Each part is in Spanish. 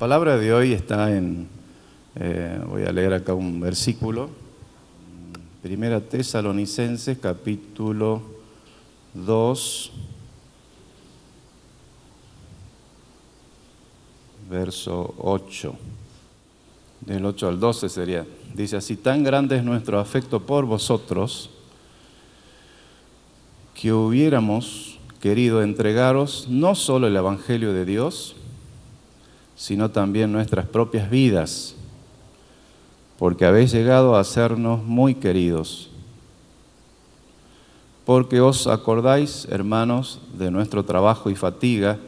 palabra de hoy está voy a leer acá un versículo, Primera Tesalonicenses, capítulo 2, verso 8, del 8 al 12 sería. Dice así: tan grande es nuestro afecto por vosotros, que hubiéramos querido entregaros no solo el Evangelio de Dios, sino también nuestras propias vidas, porque habéis llegado a sernos muy queridos. Porque os acordáis, hermanos, de nuestro trabajo y fatiga,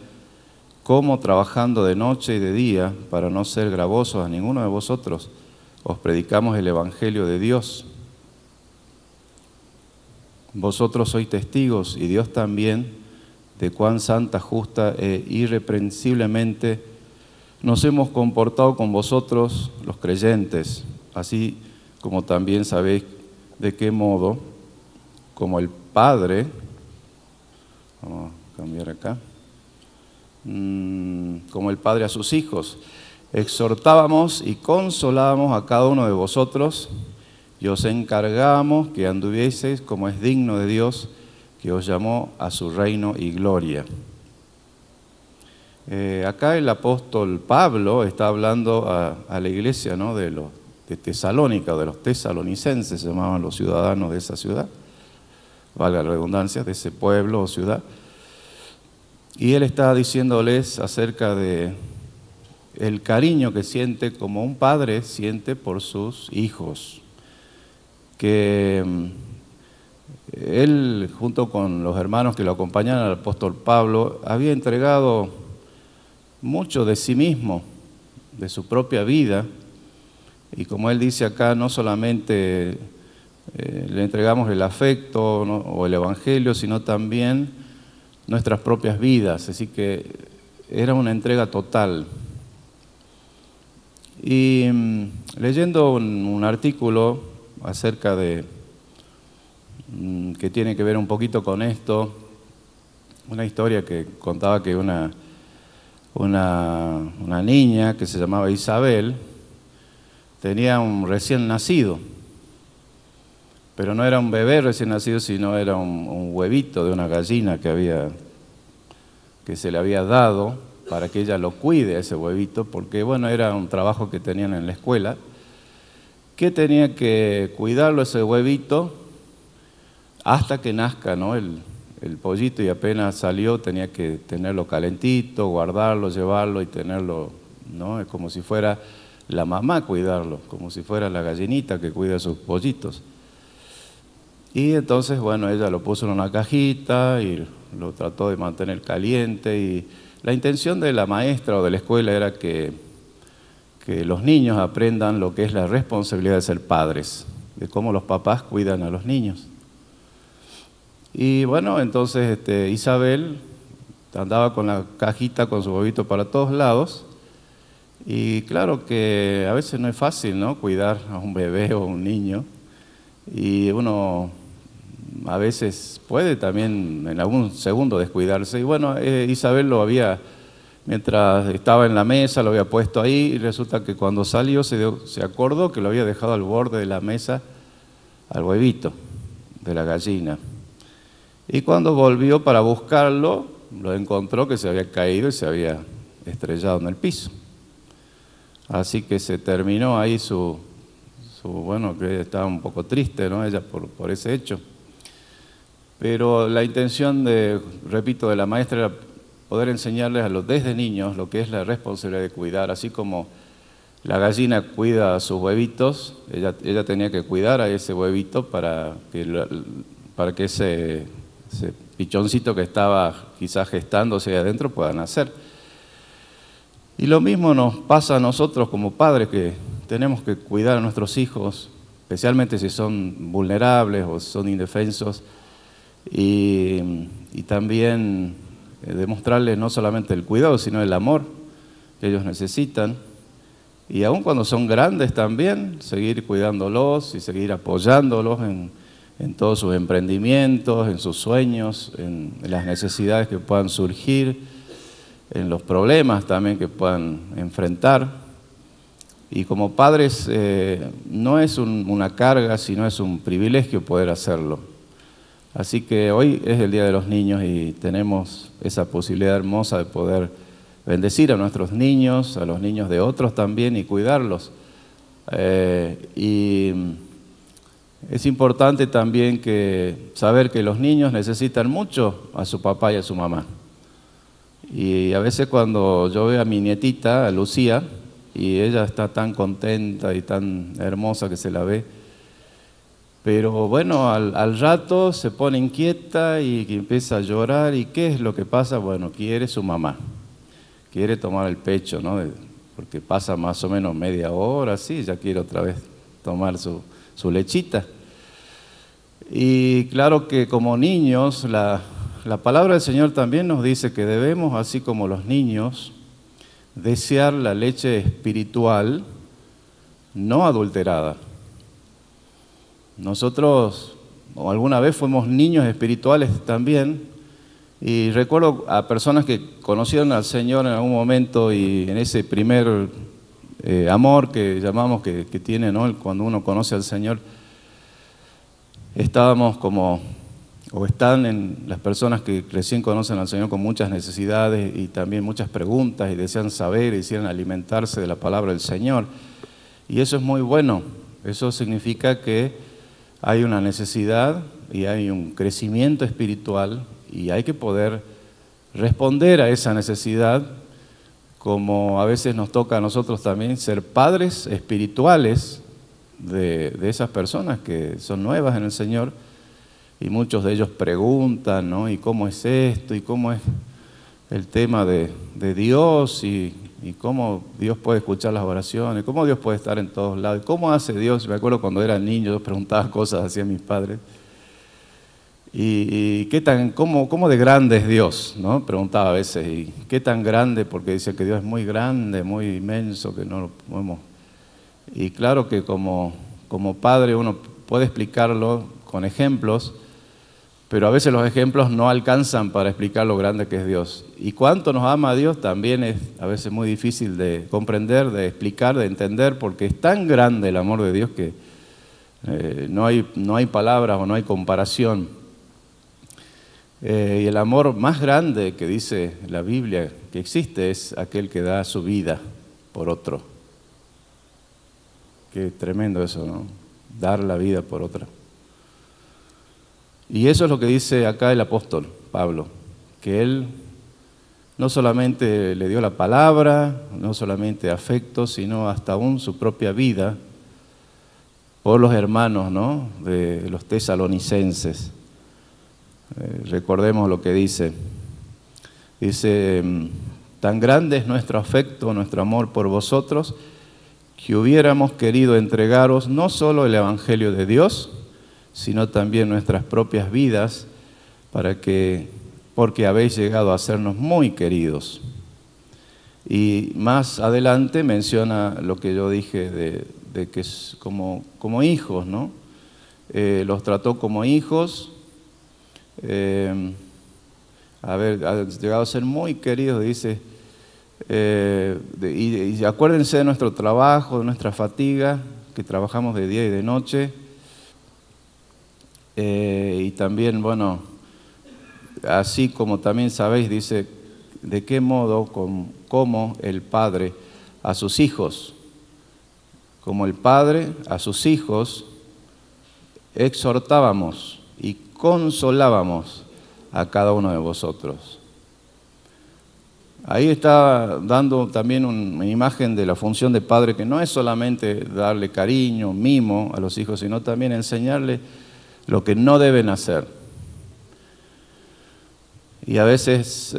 cómo trabajando de noche y de día, para no ser gravosos a ninguno de vosotros, os predicamos el Evangelio de Dios. Vosotros sois testigos, y Dios también, de cuán santa, justa e irreprensiblemente nos hemos comportado con vosotros los creyentes, así como también sabéis de qué modo, como el Padre, vamos a cambiar acá, como el Padre a sus hijos, exhortábamos y consolábamos a cada uno de vosotros, y os encargábamos que anduvieseis como es digno de Dios, que os llamó a su reino y gloria. Acá el apóstol Pablo está hablando a la iglesia, ¿no?, de Tesalónica, de los tesalonicenses, se llamaban los ciudadanos de esa ciudad, valga la redundancia, de ese pueblo o ciudad. Y él está diciéndoles acerca de el cariño que siente, como un padre siente por sus hijos, que él, junto con los hermanos que lo acompañan al apóstol Pablo, había entregado mucho de sí mismo, de su propia vida, y como él dice acá, no solamente le entregamos el afecto, ¿no?, o el Evangelio, sino también nuestras propias vidas, así que era una entrega total. Y leyendo un artículo acerca de que tiene que ver un poquito con esto, una historia que contaba que una niña que se llamaba Isabel tenía un recién nacido, pero no era un bebé recién nacido, sino era un huevito de una gallina que se le había dado para que ella lo cuide a ese huevito, porque bueno, era un trabajo que tenían en la escuela, que tenía que cuidarlo ese huevito hasta que nazca, ¿no?, el pollito, y apenas salió tenía que tenerlo calentito, guardarlo, llevarlo y tenerlo, ¿no?, es como si fuera la mamá cuidarlo, como si fuera la gallinita que cuida a sus pollitos. Y entonces, bueno, ella lo puso en una cajita y lo trató de mantener caliente, y la intención de la maestra o de la escuela era que los niños aprendan lo que es la responsabilidad de ser padres, de cómo los papás cuidan a los niños. Y bueno, entonces Isabel andaba con la cajita con su huevito para todos lados, y claro que a veces no es fácil, ¿no?, cuidar a un bebé o un niño, y uno a veces puede también en algún segundo descuidarse. Y bueno, Isabel mientras estaba en la mesa, lo había puesto ahí, y resulta que cuando salió se acordó que lo había dejado al borde de la mesa al huevito de la gallina. Y cuando volvió para buscarlo, lo encontró que se había caído y se había estrellado en el piso. Así que se terminó ahí bueno, que estaba un poco triste, ¿no?, ella por ese hecho. Pero la intención repito, de la maestra era poder enseñarles desde niños lo que es la responsabilidad de cuidar, así como la gallina cuida a sus huevitos, ella tenía que cuidar a ese huevito para que ese pichoncito que estaba quizás gestándose ahí adentro pueda nacer. Y lo mismo nos pasa a nosotros como padres, que tenemos que cuidar a nuestros hijos, especialmente si son vulnerables o son indefensos, y también demostrarles no solamente el cuidado, sino el amor que ellos necesitan. Y aun cuando son grandes también, seguir cuidándolos y seguir apoyándolos en todos sus emprendimientos, en sus sueños, en las necesidades que puedan surgir, en los problemas también que puedan enfrentar. Y como padres no es una carga, sino es un privilegio poder hacerlo. Así que hoy es el Día de los Niños y tenemos esa posibilidad hermosa de poder bendecir a nuestros niños, a los niños de otros también y cuidarlos. Y es importante también saber que los niños necesitan mucho a su papá y a su mamá. Y a veces cuando yo veo a mi nietita, a Lucía, y ella está tan contenta y tan hermosa que se la ve, pero bueno, al rato se pone inquieta y empieza a llorar. ¿Y qué es lo que pasa? Bueno, quiere su mamá, quiere tomar el pecho, ¿no? Porque pasa más o menos media hora, sí, ya quiere otra vez tomar su lechita. Y claro que como niños, la palabra del Señor también nos dice que debemos, así como los niños, desear la leche espiritual no adulterada. Nosotros alguna vez fuimos niños espirituales también, y recuerdo a personas que conocieron al Señor en algún momento y en ese primer amor que llamamos que tiene, ¿no? Cuando uno conoce al Señor, estábamos o están en las personas que recién conocen al Señor con muchas necesidades y también muchas preguntas y desean saber y desean alimentarse de la palabra del Señor. Y eso es muy bueno. Eso significa que hay una necesidad y hay un crecimiento espiritual y hay que poder responder a esa necesidad, como a veces nos toca a nosotros también ser padres espirituales de esas personas que son nuevas en el Señor. Y muchos de ellos preguntan, ¿no? ¿Y cómo es esto? ¿Y cómo es el tema de Dios? ¿Y cómo Dios puede escuchar las oraciones? ¿Cómo Dios puede estar en todos lados? ¿Cómo hace Dios? Me acuerdo cuando era niño, yo preguntaba cosas así a mis padres. ¿Y cómo de grande es Dios? ¿No? Preguntaba a veces. ¿Y qué tan grande? Porque dice que Dios es muy grande, muy inmenso, que no lo podemos. Y claro que como padre uno puede explicarlo con ejemplos, pero a veces los ejemplos no alcanzan para explicar lo grande que es Dios. Y cuánto nos ama Dios también es a veces muy difícil de comprender, de explicar, de entender, porque es tan grande el amor de Dios que no hay palabras o no hay comparación. Y el amor más grande que dice la Biblia que existe es aquel que da su vida por otro. Qué tremendo eso, ¿no? Dar la vida por otra. Y eso es lo que dice acá el apóstol Pablo, que él no solamente le dio la palabra, no solamente afecto, sino hasta aún su propia vida por los hermanos, ¿no? De los tesalonicenses. Recordemos lo que dice. Dice, tan grande es nuestro afecto, nuestro amor por vosotros, que hubiéramos querido entregaros no solo el Evangelio de Dios, sino también nuestras propias vidas, porque habéis llegado a sernos muy queridos. Y más adelante menciona lo que yo dije de que es como hijos, ¿no? Los trató como hijos, han llegado a ser muy queridos, dice, y acuérdense de nuestro trabajo, de nuestra fatiga, que trabajamos de día y de noche. Y también, bueno, así como también sabéis, dice, de qué modo, como el Padre a sus hijos, como el Padre a sus hijos, exhortábamos y consolábamos a cada uno de vosotros. Ahí está dando también una imagen de la función de padre, que no es solamente darle cariño, mimo a los hijos, sino también enseñarle lo que no deben hacer. Y a veces,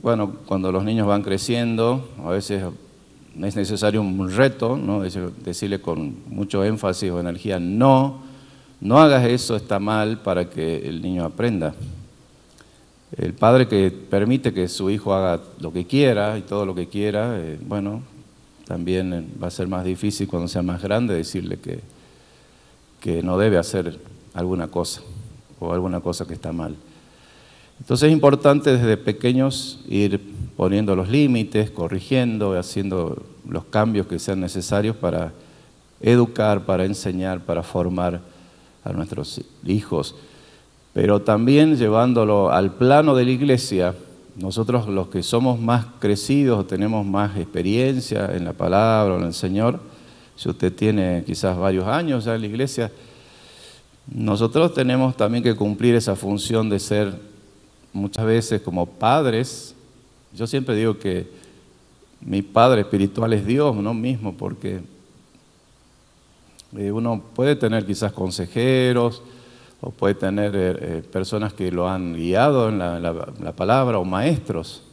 bueno, cuando los niños van creciendo, a veces es necesario un reto, ¿no? Decirle con mucho énfasis o energía, no hagas eso, está mal, para que el niño aprenda. El padre que permite que su hijo haga lo que quiera y todo lo que quiera, bueno, también va a ser más difícil cuando sea más grande decirle que no debe hacer alguna cosa o alguna cosa que está mal. Entonces es importante desde pequeños ir poniendo los límites, corrigiendo, haciendo los cambios que sean necesarios para educar, para enseñar, para formar a nuestros hijos. Pero también llevándolo al plano de la iglesia, nosotros los que somos más crecidos, tenemos más experiencia en la palabra o en el Señor, si usted tiene quizás varios años ya en la iglesia, nosotros tenemos también que cumplir esa función de ser muchas veces como padres. Yo siempre digo que mi padre espiritual es Dios, no mismo, porque uno puede tener quizás consejeros, o puede tener personas que lo han guiado en la palabra, o maestros.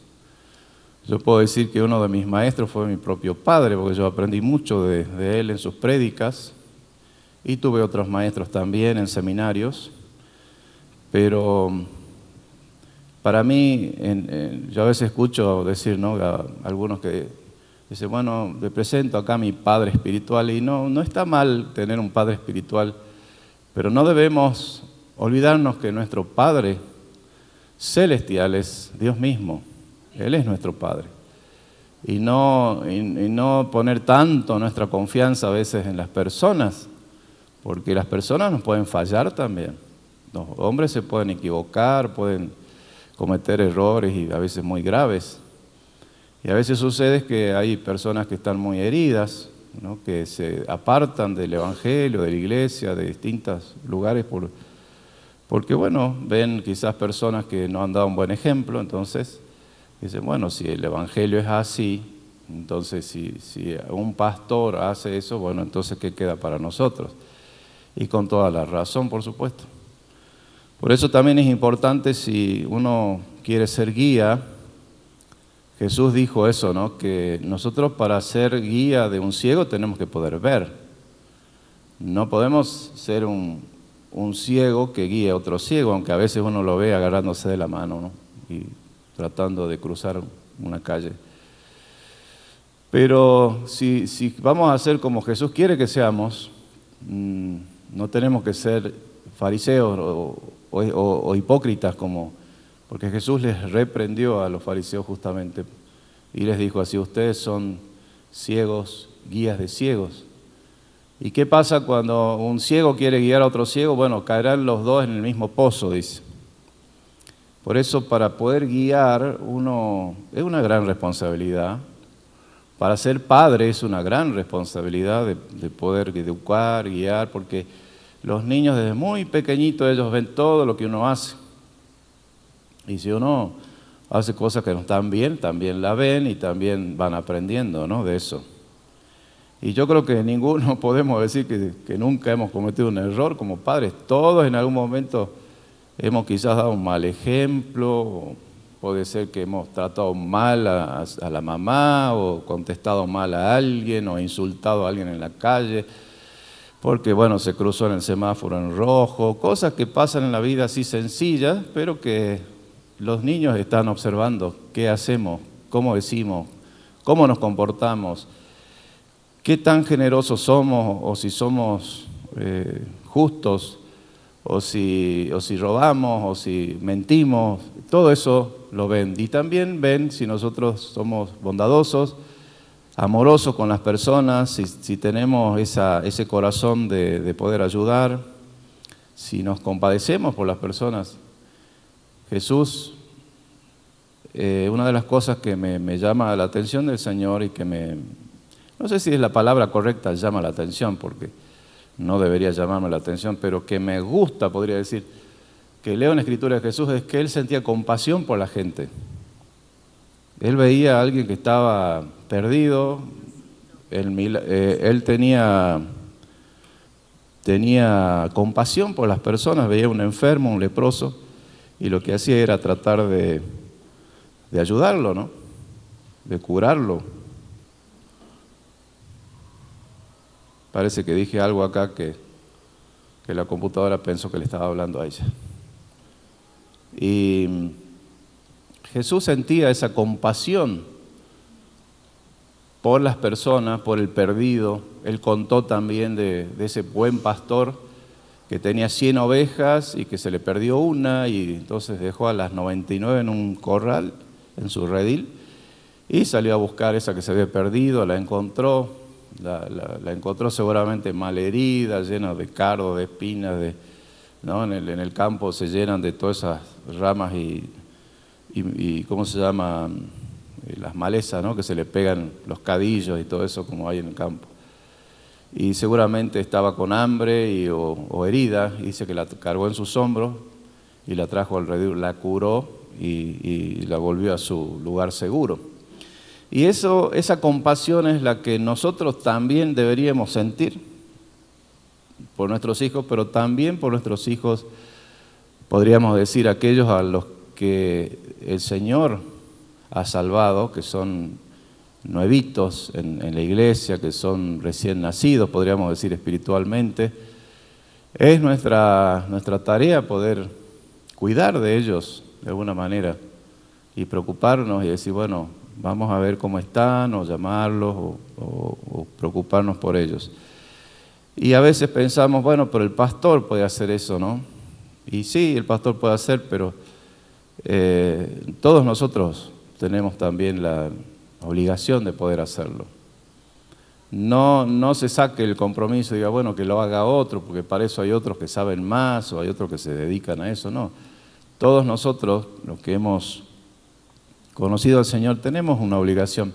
Yo puedo decir que uno de mis maestros fue mi propio padre, porque yo aprendí mucho de él en sus prédicas, y tuve otros maestros también en seminarios, pero para mí, yo a veces escucho decir, ¿no?, a algunos que dicen, bueno, le presento acá a mi padre espiritual, y no está mal tener un padre espiritual, pero no debemos olvidarnos que nuestro Padre celestial es Dios mismo. Él es nuestro Padre. Y no poner tanto nuestra confianza a veces en las personas, porque las personas nos pueden fallar también. Los hombres se pueden equivocar, pueden cometer errores y a veces muy graves. Y a veces sucede que hay personas que están muy heridas, ¿no?, que se apartan del Evangelio, de la iglesia, de distintos lugares, porque bueno, ven quizás personas que no han dado un buen ejemplo, entonces dicen, bueno, si el Evangelio es así, entonces si un pastor hace eso, bueno, entonces ¿qué queda para nosotros? Y con toda la razón, por supuesto. Por eso también es importante, si uno quiere ser guía, Jesús dijo eso, ¿no?, que nosotros para ser guía de un ciego tenemos que poder ver. No podemos ser un ciego que guíe a otro ciego, aunque a veces uno lo ve agarrándose de la mano, ¿no?, y tratando de cruzar una calle. Pero si vamos a ser como Jesús quiere que seamos, no tenemos que ser fariseos o hipócritas porque Jesús les reprendió a los fariseos justamente y les dijo así, ustedes son ciegos, guías de ciegos. ¿Y qué pasa cuando un ciego quiere guiar a otro ciego? Bueno, caerán los dos en el mismo pozo, dice. Por eso, para poder guiar, es una gran responsabilidad. Para ser padre es una gran responsabilidad de poder educar, guiar, porque los niños desde muy pequeñitos ellos ven todo lo que uno hace. Y si uno hace cosas que no están bien, también la ven y también van aprendiendo, ¿no?, de eso. Y yo creo que ninguno podemos decir que nunca hemos cometido un error como padres. Todos en algún momento hemos quizás dado un mal ejemplo, puede ser que hemos tratado mal a la mamá o contestado mal a alguien o insultado a alguien en la calle, porque bueno, se cruzó en el semáforo en rojo, cosas que pasan en la vida así sencillas, pero que los niños están observando qué hacemos, cómo decimos, cómo nos comportamos, qué tan generosos somos o si somos justos o si robamos o si mentimos. Todo eso lo ven. Y también ven si nosotros somos bondadosos, amorosos con las personas, si tenemos ese corazón de poder ayudar, si nos compadecemos por las personas. Jesús, una de las cosas que me llama la atención del Señor y que no sé si es la palabra correcta, llama la atención, porque no debería llamarme la atención, pero que me gusta, podría decir, que leo en la Escritura de Jesús, es que Él sentía compasión por la gente. Él veía a alguien que estaba perdido, Él tenía compasión por las personas, veía a un enfermo, un leproso, y lo que hacía era tratar de ayudarlo, ¿no?, de curarlo. Parece que dije algo acá que la computadora pensó que le estaba hablando a ella. Y Jesús sentía esa compasión por las personas, por el perdido. Él contó también de ese buen pastor que tenía 100 ovejas y que se le perdió una y entonces dejó a las 99 en un corral, en su redil, Y salió a buscar esa que se había perdido, la encontró, la encontró seguramente malherida, llena de cardos, de espinas, ¿no? En el campo se llenan de todas esas ramas y ¿cómo se llama? Las malezas, ¿no? Que se le pegan los cadillos y todo eso como hay en el campo. Y seguramente estaba con hambre o herida, y dice que la cargó en sus hombros y la trajo alrededor, la curó y la volvió a su lugar seguro. Y esa compasión es la que nosotros también deberíamos sentir por nuestros hijos, pero también por nuestros hijos, podríamos decir, aquellos a los que el Señor ha salvado, que son nuevitos en la iglesia, que son recién nacidos, podríamos decir espiritualmente. Es nuestra tarea poder cuidar de ellos de alguna manera y preocuparnos y decir, bueno, vamos a ver cómo están, o llamarlos, o preocuparnos por ellos. Y a veces pensamos, bueno, pero el pastor puede hacer eso, ¿no? Y sí, el pastor puede hacer, pero todos nosotros tenemos también la obligación de poder hacerlo. No se saque el compromiso y diga, bueno, que lo haga otro, porque para eso hay otros que saben más o hay otros que se dedican a eso, no. Todos nosotros, los que hemos conocido al Señor, tenemos una obligación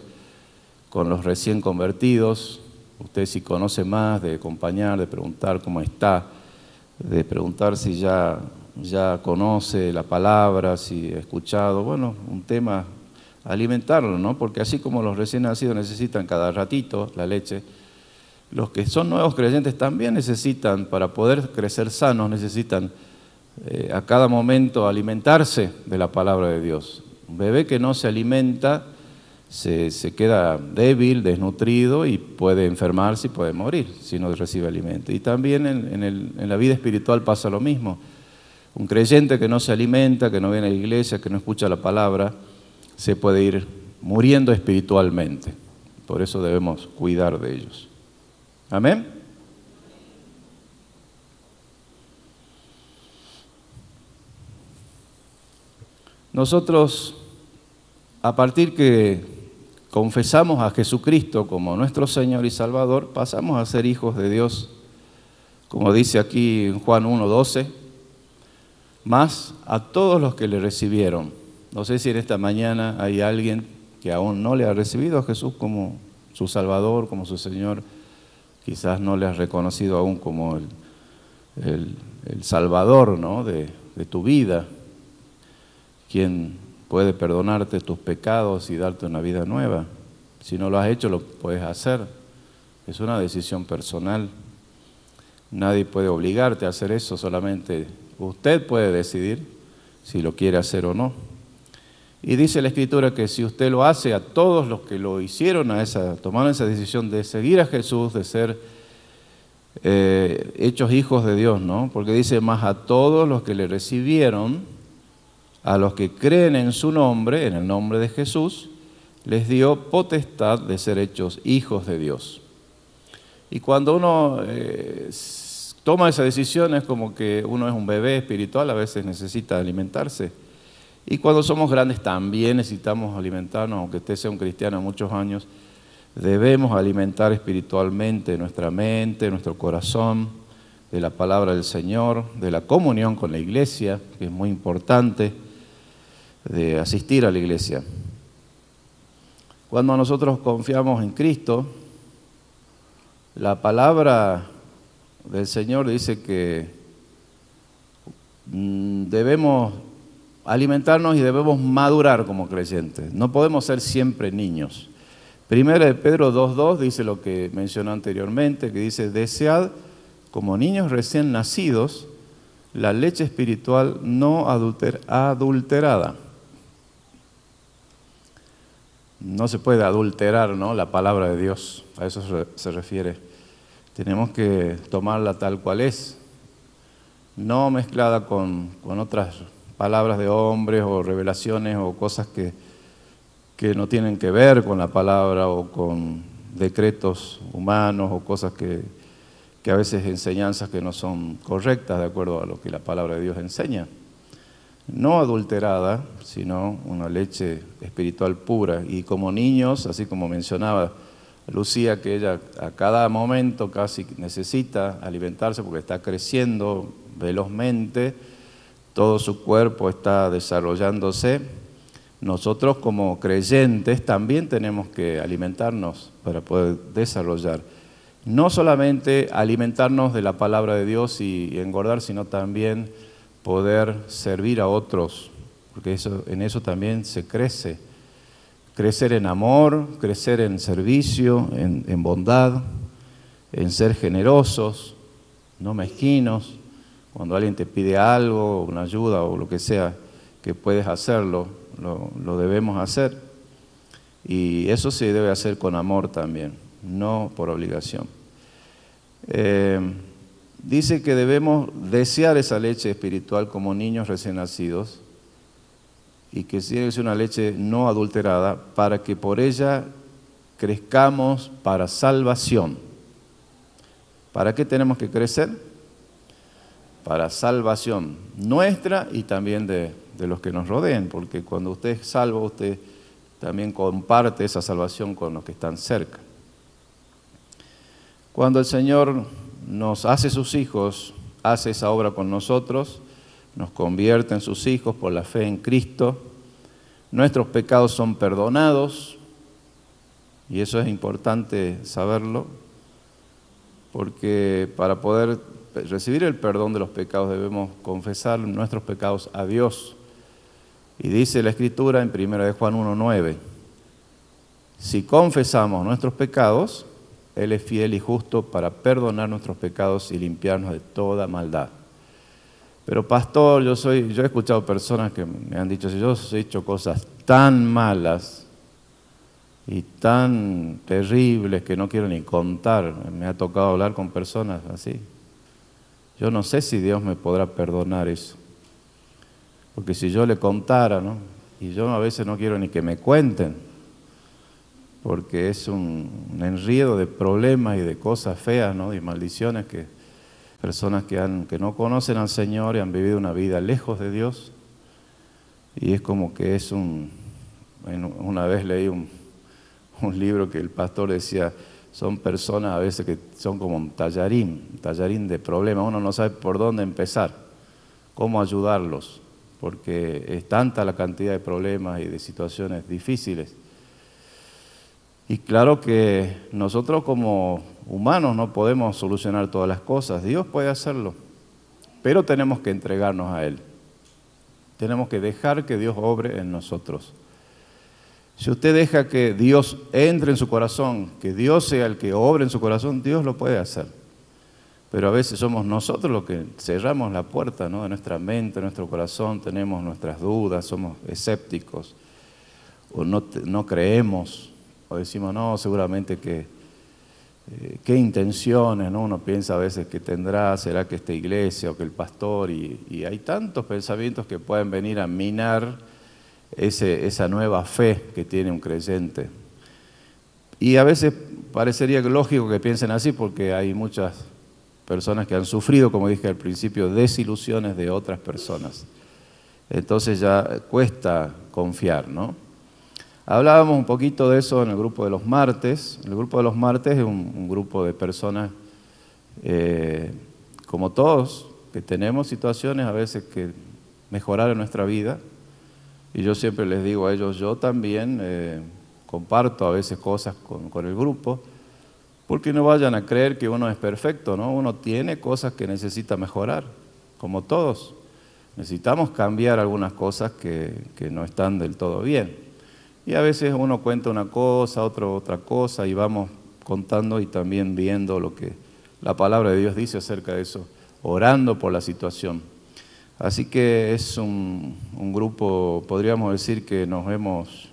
con los recién convertidos. Usted si conoce más, de acompañar, de preguntar cómo está, de preguntar si ya conoce la palabra, si ha escuchado, bueno, un tema, alimentarlo, ¿no? Porque así como los recién nacidos necesitan cada ratito la leche, los que son nuevos creyentes también necesitan, para poder crecer sanos, necesitan a cada momento alimentarse de la palabra de Dios. Un bebé que no se alimenta se queda débil, desnutrido y puede enfermarse y puede morir si no recibe alimento. Y también en la vida espiritual pasa lo mismo. Un creyente que no se alimenta, que no viene a la iglesia, que no escucha la palabra, se puede ir muriendo espiritualmente. Por eso debemos cuidar de ellos. ¿Amén? Nosotros, a partir que confesamos a Jesucristo como nuestro Señor y Salvador, pasamos a ser hijos de Dios, como dice aquí en Juan 1:12, más a todos los que le recibieron. No sé si en esta mañana hay alguien que aún no le ha recibido a Jesús como su Salvador, como su Señor. Quizás no le has reconocido aún como el Salvador, ¿no? de tu vida, quien puede perdonarte tus pecados y darte una vida nueva. Si no lo has hecho, lo puedes hacer. Es una decisión personal. Nadie puede obligarte a hacer eso, solamente usted puede decidir si lo quiere hacer o no. Y dice la Escritura que si usted lo hace, a todos los que lo hicieron, tomaron esa decisión de seguir a Jesús, de ser hechos hijos de Dios, ¿no? Porque dice, más a todos los que le recibieron, a los que creen en su nombre, en el nombre de Jesús, les dio potestad de ser hechos hijos de Dios. Y cuando uno toma esa decisión, es como que uno es un bebé espiritual, a veces necesita alimentarse. Y cuando somos grandes también necesitamos alimentarnos, aunque usted sea un cristiano de muchos años, debemos alimentar espiritualmente nuestra mente, nuestro corazón, de la palabra del Señor, de la comunión con la iglesia, que es muy importante, de asistir a la iglesia. Cuando nosotros confiamos en Cristo, la palabra del Señor dice que debemos alimentarnos y debemos madurar como creyentes. No podemos ser siempre niños. Primera de Pedro 2:2 dice lo que mencionó anteriormente, que dice, desead como niños recién nacidos la leche espiritual no adulterada. No se puede adulterar, ¿no?, la palabra de Dios, a eso se refiere. Tenemos que tomarla tal cual es, no mezclada con otras palabras de hombres o revelaciones o cosas que no tienen que ver con la palabra o con decretos humanos o cosas que a veces enseñanzas que no son correctas de acuerdo a lo que la palabra de Dios enseña. no adulterada, sino una leche espiritual pura. Y como niños, así como mencionaba Lucía, que ella a cada momento casi necesita alimentarse porque está creciendo velozmente, todo su cuerpo está desarrollándose. Nosotros como creyentes también tenemos que alimentarnos para poder desarrollar. No solamente alimentarnos de la palabra de Dios y engordar, sino también poder servir a otros, porque en eso también se crece. Crecer en amor, crecer en servicio, en bondad, en ser generosos, no mezquinos. Cuando alguien te pide algo, una ayuda o lo que sea, que puedes hacerlo, lo debemos hacer. Y eso se debe hacer con amor también, no por obligación. Dice que debemos desear esa leche espiritual como niños recién nacidos y que tiene que ser una leche no adulterada para que por ella crezcamos para salvación. ¿Para qué tenemos que crecer? Para salvación nuestra y también de los que nos rodeen, porque cuando usted es salvo, usted también comparte esa salvación con los que están cerca. Cuando el Señor nos hace sus hijos, hace esa obra con nosotros, nos convierte en sus hijos por la fe en Cristo, nuestros pecados son perdonados, y eso es importante saberlo, porque para poder recibir el perdón de los pecados debemos confesar nuestros pecados a Dios. Y dice la Escritura en 1 de Juan 1:9, si confesamos nuestros pecados, Él es fiel y justo para perdonar nuestros pecados y limpiarnos de toda maldad. Pero pastor, yo he escuchado personas que me han dicho, si yo he hecho cosas tan malas y tan terribles que no quiero ni contar, me ha tocado hablar con personas así. Yo no sé si Dios me podrá perdonar eso. Porque si yo le contara, ¿no? Y yo a veces no quiero ni que me cuenten, porque es un enredo de problemas y de cosas feas, ¿no? Y maldiciones que personas que no conocen al Señor y han vivido una vida lejos de Dios. Y es como que es una vez leí un libro que el pastor decía, son personas a veces que son como un tallarín de problemas. Uno no sabe por dónde empezar, cómo ayudarlos, porque es tanta la cantidad de problemas y de situaciones difíciles. Y claro que nosotros como humanos no podemos solucionar todas las cosas, Dios puede hacerlo, pero tenemos que entregarnos a Él. Tenemos que dejar que Dios obre en nosotros. Si usted deja que Dios entre en su corazón, que Dios sea el que obre en su corazón, Dios lo puede hacer. Pero a veces somos nosotros los que cerramos la puerta, ¿no? De nuestra mente, de nuestro corazón, tenemos nuestras dudas, somos escépticos, o no creemos, o decimos, no, seguramente qué intenciones, ¿no? Uno piensa a veces que tendrá, será que esta iglesia o que el pastor, y hay tantos pensamientos que pueden venir a minar esa nueva fe que tiene un creyente. Y a veces parecería lógico que piensen así porque hay muchas personas que han sufrido, como dije al principio, desilusiones de otras personas. Entonces ya cuesta confiar, ¿no? Hablábamos un poquito de eso en el grupo de los martes. El grupo de los martes es un grupo de personas, como todos, que tenemos situaciones a veces que mejorar en nuestra vida. Y yo siempre les digo a ellos, yo también comparto a veces cosas con el grupo, porque no vayan a creer que uno es perfecto, ¿no? Uno tiene cosas que necesita mejorar, como todos. Necesitamos cambiar algunas cosas que no están del todo bien. Y a veces uno cuenta una cosa, otro otra cosa, y vamos contando y también viendo lo que la palabra de Dios dice acerca de eso, orando por la situación. Así que es un grupo, podríamos decir que nos hemos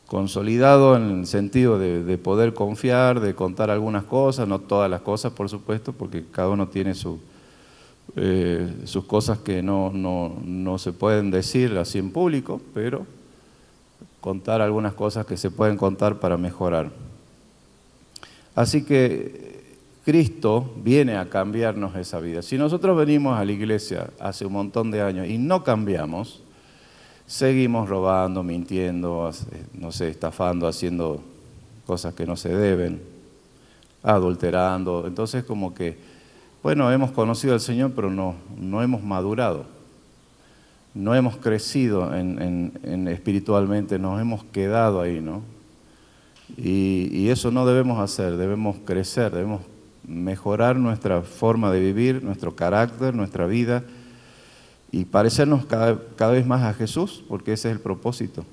consolidado en el sentido de poder confiar, de contar algunas cosas, no todas las cosas por supuesto, porque cada uno tiene sus cosas que no se pueden decir así en público, pero contar algunas cosas que se pueden contar para mejorar. Así que Cristo viene a cambiarnos esa vida. Si nosotros venimos a la iglesia hace un montón de años y no cambiamos, seguimos robando, mintiendo, no sé, estafando, haciendo cosas que no se deben, adulterando. Entonces como que, bueno, hemos conocido al Señor, pero no hemos madurado. No hemos crecido espiritualmente, nos hemos quedado ahí, ¿no? Y eso no debemos hacer, debemos crecer, debemos mejorar nuestra forma de vivir, nuestro carácter, nuestra vida y parecernos cada vez más a Jesús, porque ese es el propósito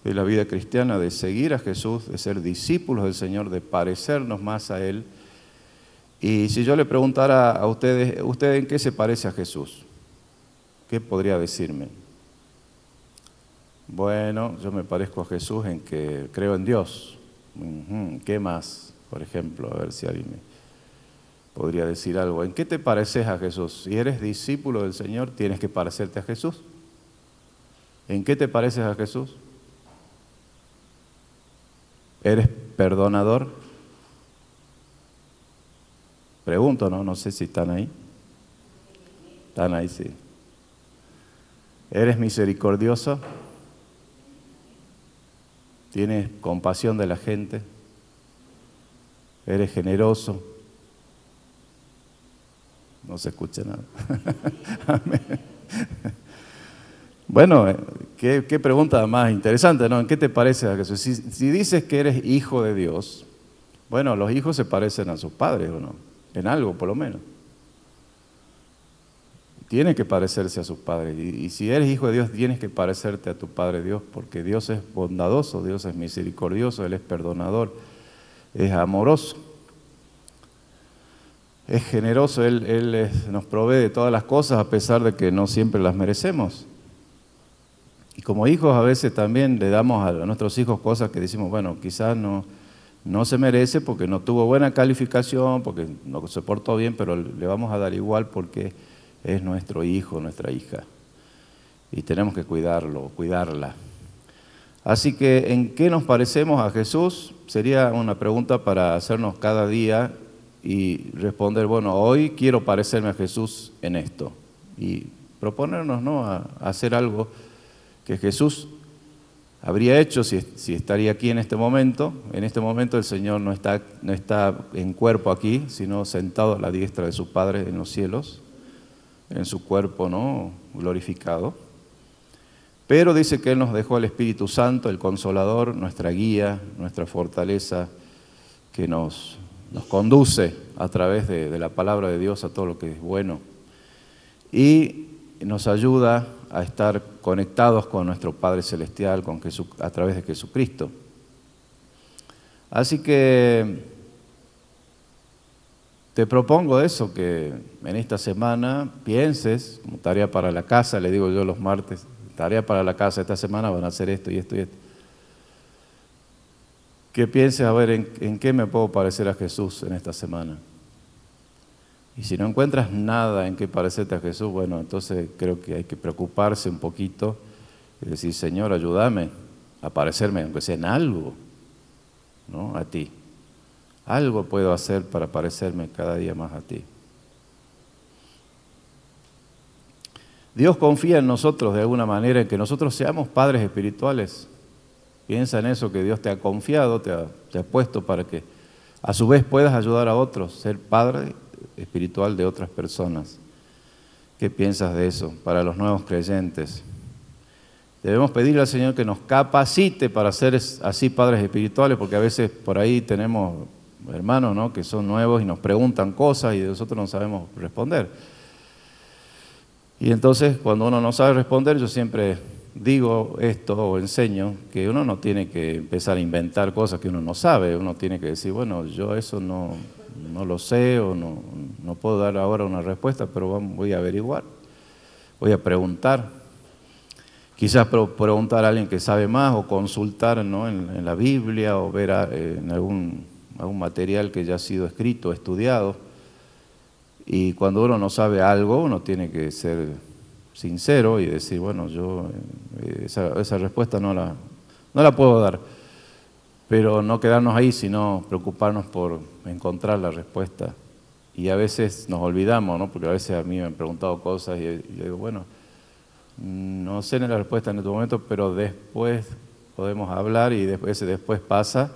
de la vida cristiana, de seguir a Jesús, de ser discípulos del Señor, de parecernos más a Él. Y si yo le preguntara a ustedes, ¿usted en qué se parece a Jesús? ¿Qué podría decirme? Bueno, yo me parezco a Jesús en que creo en Dios. ¿Qué más? Por ejemplo, a ver si alguien me podría decir algo. ¿En qué te pareces a Jesús? Si eres discípulo del Señor, tienes que parecerte a Jesús. ¿En qué te pareces a Jesús? ¿Eres perdonador? Pregunto, ¿no? No sé si están ahí. Están ahí, sí. ¿Eres misericordioso? ¿Tienes compasión de la gente? ¿Eres generoso? No se escucha nada. Amén. Bueno, qué pregunta más interesante, ¿no? ¿En qué te pareces a Jesús? Si dices que eres hijo de Dios, bueno, los hijos se parecen a sus padres, ¿o no? En algo, por lo menos. Tiene que parecerse a sus padres. Y si eres hijo de Dios, tienes que parecerte a tu Padre Dios, porque Dios es bondadoso, Dios es misericordioso, Él es perdonador, es amoroso, es generoso, Él nos provee de todas las cosas a pesar de que no siempre las merecemos. Y como hijos a veces también le damos a nuestros hijos cosas que decimos, bueno, quizás no se merece porque no tuvo buena calificación, porque no se portó bien, pero le vamos a dar igual porque es nuestro hijo, nuestra hija. Y tenemos que cuidarlo, cuidarla. Así que, ¿en qué nos parecemos a Jesús? Sería una pregunta para hacernos cada día y responder, bueno, hoy quiero parecerme a Jesús en esto. Y proponernos, ¿no?, a hacer algo que Jesús habría hecho si estaría aquí en este momento. En este momento el Señor no está en cuerpo aquí, sino sentado a la diestra de su Padre en los cielos, en su cuerpo, ¿no?, glorificado. Pero dice que Él nos dejó el Espíritu Santo, el Consolador, nuestra guía, nuestra fortaleza, que nos conduce a través de la palabra de Dios a todo lo que es bueno. Y nos ayuda a estar conectados con nuestro Padre Celestial a través de Jesucristo. Así que te propongo eso, que en esta semana pienses, como tarea para la casa, le digo yo los martes, tarea para la casa, esta semana van a hacer esto y esto y esto. Que pienses, a ver, en qué me puedo parecer a Jesús en esta semana. Y si no encuentras nada en qué parecerte a Jesús, bueno, entonces creo que hay que preocuparse un poquito y decir, Señor, ayúdame a parecerme, aunque sea en algo, ¿no?, a ti. Algo puedo hacer para parecerme cada día más a ti. Dios confía en nosotros de alguna manera, en que nosotros seamos padres espirituales. Piensa en eso, que Dios te ha confiado, te ha puesto para que a su vez puedas ayudar a otros, ser padre espiritual de otras personas. ¿Qué piensas de eso para los nuevos creyentes? Debemos pedirle al Señor que nos capacite para ser así padres espirituales, porque a veces por ahí tenemos hermanos, ¿no?, que son nuevos y nos preguntan cosas y nosotros no sabemos responder. Y entonces cuando uno no sabe responder, yo siempre digo esto o enseño que uno no tiene que empezar a inventar cosas que uno no sabe. Uno tiene que decir, bueno, yo eso no lo sé o no puedo dar ahora una respuesta, pero voy a averiguar, voy a preguntar. Quizás preguntar a alguien que sabe más o consultar, ¿no?, en la Biblia o ver en algún material que ya ha sido escrito, estudiado. Y cuando uno no sabe algo, uno tiene que ser sincero y decir, bueno, yo esa respuesta no la puedo dar. Pero no quedarnos ahí, sino preocuparnos por encontrar la respuesta. Y a veces nos olvidamos, ¿no? Porque a veces a mí me han preguntado cosas y yo digo, bueno, no sé la respuesta en este momento, pero después podemos hablar y después pasa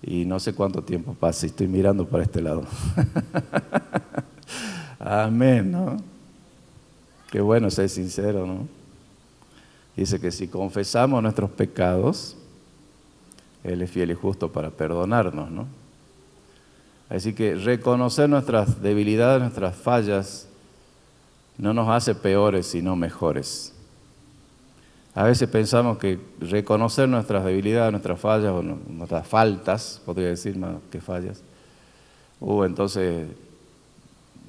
y no sé cuánto tiempo pasa y estoy mirando para este lado. Amén, ¿no? Qué bueno ser sincero, ¿no? Dice que si confesamos nuestros pecados, Él es fiel y justo para perdonarnos, ¿no? Así que reconocer nuestras debilidades, nuestras fallas, no nos hace peores, sino mejores. A veces pensamos que reconocer nuestras debilidades, nuestras fallas, o nuestras faltas, podría decir más que fallas, entonces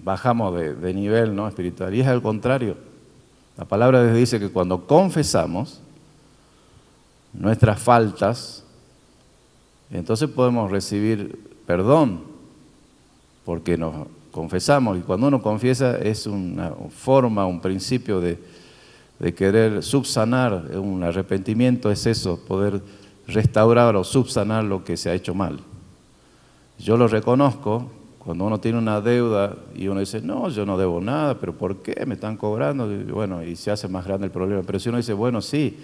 bajamos de nivel, ¿no? Espiritual. Y es al contrario. La palabra de Dios dice que cuando confesamos nuestras faltas, entonces podemos recibir perdón, porque nos confesamos. Y cuando uno confiesa es una forma, un principio de querer subsanar. Un arrepentimiento es eso, poder restaurar o subsanar lo que se ha hecho mal. Yo lo reconozco. Cuando uno tiene una deuda y uno dice, no, yo no debo nada, pero ¿por qué me están cobrando? Y bueno, y se hace más grande el problema. Pero si uno dice, bueno, sí,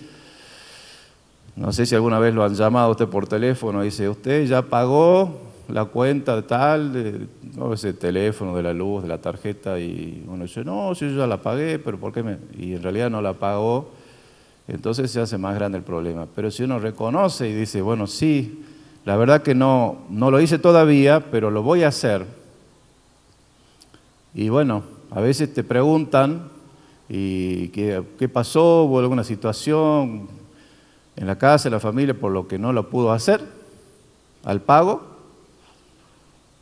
no sé si alguna vez lo han llamado a usted por teléfono, dice, usted ya pagó la cuenta de tal, no, ese teléfono, de la luz, de la tarjeta, y uno dice, no, si yo ya la pagué, pero ¿por qué me...? Y en realidad no la pagó, entonces se hace más grande el problema. Pero si uno reconoce y dice, bueno, sí, la verdad que no lo hice todavía, pero lo voy a hacer. Y bueno, a veces te preguntan, ¿y qué pasó? ¿Hubo alguna situación en la casa, en la familia, por lo que no lo pudo hacer al pago?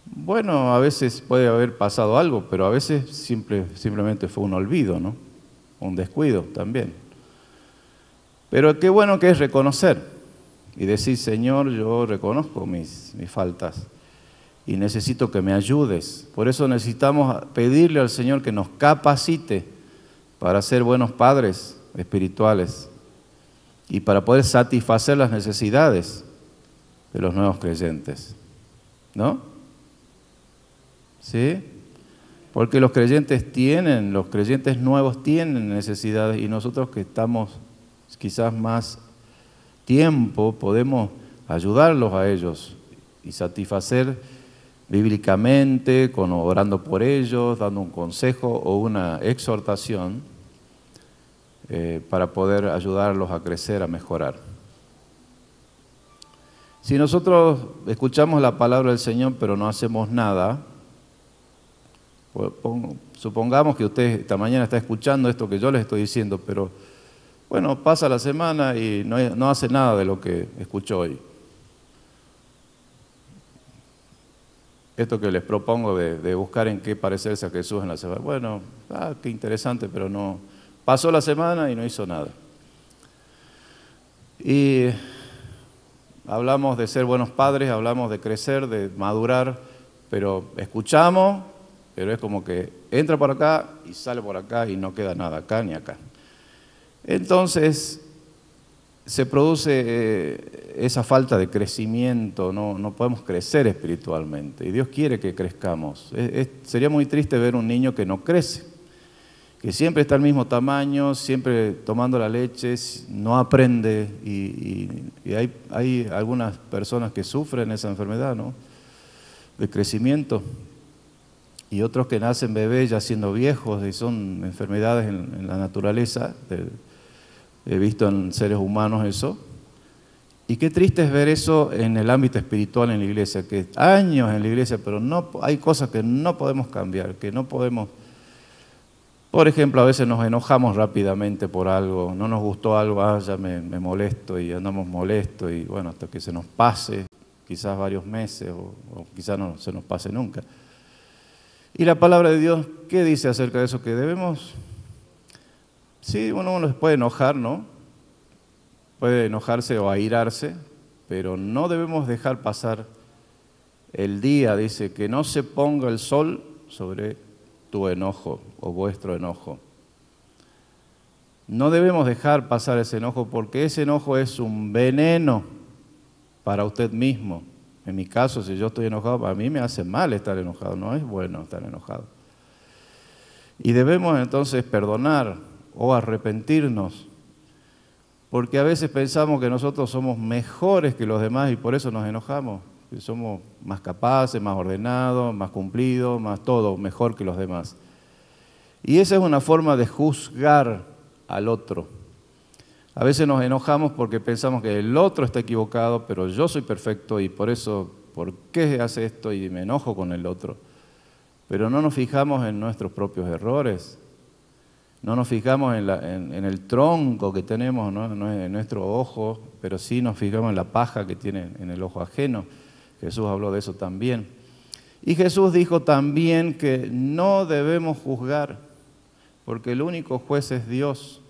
Bueno, a veces puede haber pasado algo, pero a veces simplemente fue un olvido, ¿no? Un descuido también. Pero qué bueno que es reconocer y decir, Señor, yo reconozco mis faltas y necesito que me ayudes. Por eso necesitamos pedirle al Señor que nos capacite para ser buenos padres espirituales y para poder satisfacer las necesidades de los nuevos creyentes, ¿no? ¿Sí? Porque los creyentes nuevos tienen necesidades y nosotros que estamos quizás más tiempo podemos ayudarlos a ellos y satisfacer bíblicamente, orando por ellos, dando un consejo o una exhortación para poder ayudarlos a crecer, a mejorar. Si nosotros escuchamos la palabra del Señor pero no hacemos nada, supongamos que usted esta mañana está escuchando esto que yo les estoy diciendo, pero bueno, pasa la semana y no hace nada de lo que escuchó hoy. Esto que les propongo de buscar en qué parecerse a Jesús en la semana. Bueno, qué interesante, pero no. Pasó la semana y no hizo nada. Y hablamos de ser buenos padres, hablamos de crecer, de madurar, pero escuchamos, pero es como que entra por acá y sale por acá y no queda nada acá ni acá. Entonces se produce esa falta de crecimiento, no podemos crecer espiritualmente y Dios quiere que crezcamos. Sería muy triste ver un niño que no crece, que siempre está al mismo tamaño, siempre tomando la leche, no aprende y hay algunas personas que sufren esa enfermedad, ¿no? De crecimiento. Y otros que nacen bebés ya siendo viejos y son enfermedades en la naturaleza. He visto en seres humanos eso. Y qué triste es ver eso en el ámbito espiritual en la iglesia, que años en la iglesia, pero hay cosas que no podemos cambiar, que no podemos. Por ejemplo, a veces nos enojamos rápidamente por algo, no nos gustó algo, ya me molesto y andamos molestos y bueno, hasta que se nos pase, quizás varios meses o quizás no se nos pase nunca. Y la palabra de Dios, ¿qué dice acerca de eso? Que debemos, sí, uno se puede enojar, ¿no? Puede enojarse o airarse, pero no debemos dejar pasar el día, dice, que no se ponga el sol sobre tu enojo o vuestro enojo. No debemos dejar pasar ese enojo porque ese enojo es un veneno para usted mismo. En mi caso, si yo estoy enojado, a mí me hace mal estar enojado, no es bueno estar enojado. Y debemos entonces perdonar o arrepentirnos, porque a veces pensamos que nosotros somos mejores que los demás y por eso nos enojamos, que somos más capaces, más ordenados, más cumplidos, más todo, mejor que los demás. Y esa es una forma de juzgar al otro. A veces nos enojamos porque pensamos que el otro está equivocado, pero yo soy perfecto y por eso, ¿por qué hace esto? Y me enojo con el otro. Pero no nos fijamos en nuestros propios errores, no nos fijamos en el tronco que tenemos, ¿no? En nuestro ojo, pero sí nos fijamos en la paja que tiene en el ojo ajeno. Jesús habló de eso también. Y Jesús dijo también que no debemos juzgar, porque el único juez es Dios.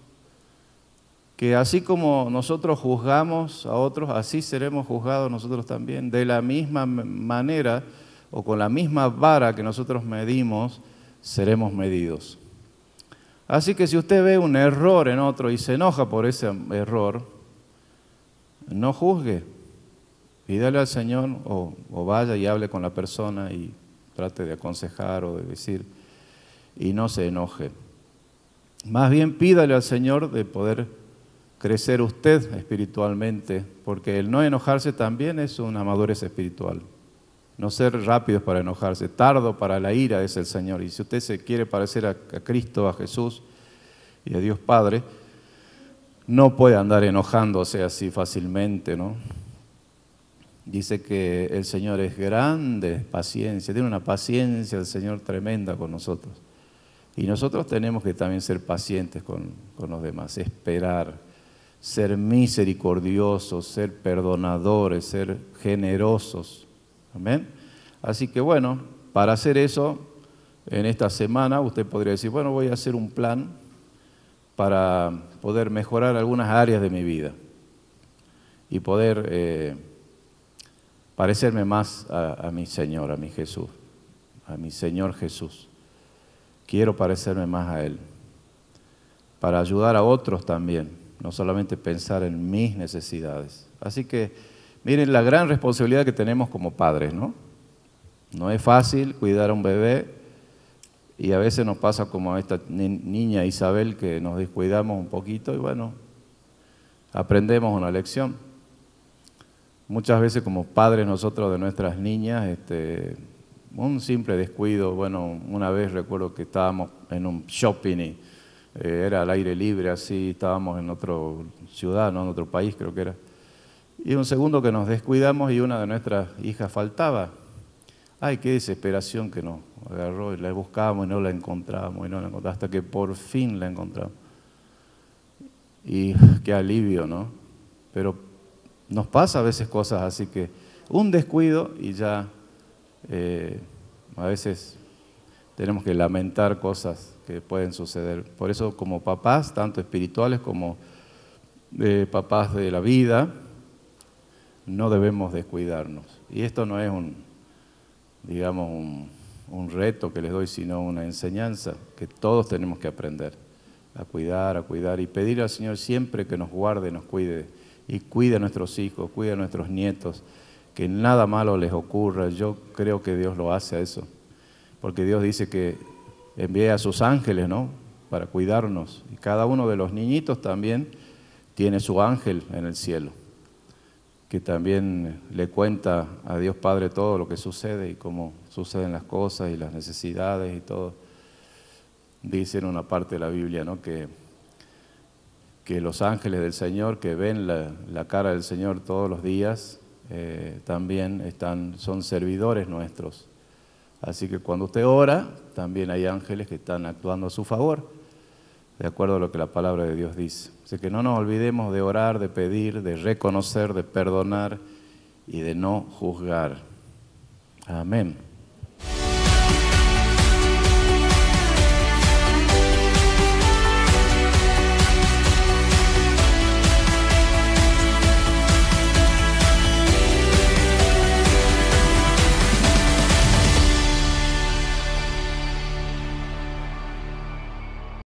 Que así como nosotros juzgamos a otros, así seremos juzgados nosotros también. De la misma manera o con la misma vara que nosotros medimos, seremos medidos. Así que si usted ve un error en otro y se enoja por ese error, no juzgue. Pídale al Señor o vaya y hable con la persona y trate de aconsejar o de decir y no se enoje. Más bien pídale al Señor de poder crecer usted espiritualmente, porque el no enojarse también es una madurez espiritual. No ser rápidos para enojarse, tardo para la ira es el Señor. Y si usted se quiere parecer a Cristo, a Jesús y a Dios Padre, no puede andar enojándose así fácilmente, ¿no? Dice que el Señor es grande, paciencia, tiene una paciencia el Señor tremenda con nosotros. Y nosotros tenemos que también ser pacientes con los demás, esperar, ser misericordiosos, ser perdonadores, ser generosos. Amén. Así que bueno, para hacer eso, en esta semana usted podría decir, bueno, voy a hacer un plan para poder mejorar algunas áreas de mi vida y poder parecerme más a mi Señor, a mi Jesús, a mi Señor Jesús. Quiero parecerme más a Él, para ayudar a otros también, no solamente pensar en mis necesidades. Así que miren la gran responsabilidad que tenemos como padres, ¿no? No es fácil cuidar a un bebé y a veces nos pasa como a esta niña Isabel que nos descuidamos un poquito y bueno, aprendemos una lección. Muchas veces como padres nosotros de nuestras niñas, un simple descuido, bueno, una vez recuerdo que estábamos en un shopping y era al aire libre, así, estábamos en otra ciudad, ¿no? En otro país creo que era. Y un segundo que nos descuidamos y una de nuestras hijas faltaba. Ay, qué desesperación que nos agarró y la buscábamos y no la encontramos, hasta que por fin la encontramos. Y qué alivio, ¿no? Pero nos pasa a veces cosas así que un descuido y ya a veces tenemos que lamentar cosas que pueden suceder. Por eso como papás, tanto espirituales como papás de la vida, no debemos descuidarnos. Y esto no es un reto que les doy, sino una enseñanza que todos tenemos que aprender a cuidar y pedir al Señor siempre que nos guarde, nos cuide y cuide a nuestros hijos, cuide a nuestros nietos, que nada malo les ocurra. Yo creo que Dios lo hace a eso, porque Dios dice que envía a sus ángeles, ¿no?, para cuidarnos. Y cada uno de los niñitos también tiene su ángel en el cielo, que también le cuenta a Dios Padre todo lo que sucede y cómo suceden las cosas y las necesidades y todo. Dice en una parte de la Biblia, ¿no?, que los ángeles del Señor que ven la cara del Señor todos los días también son servidores nuestros. Así que cuando usted ora, también hay ángeles que están actuando a su favor, de acuerdo a lo que la palabra de Dios dice. Así que no nos olvidemos de orar, de pedir, de reconocer, de perdonar y de no juzgar. Amén.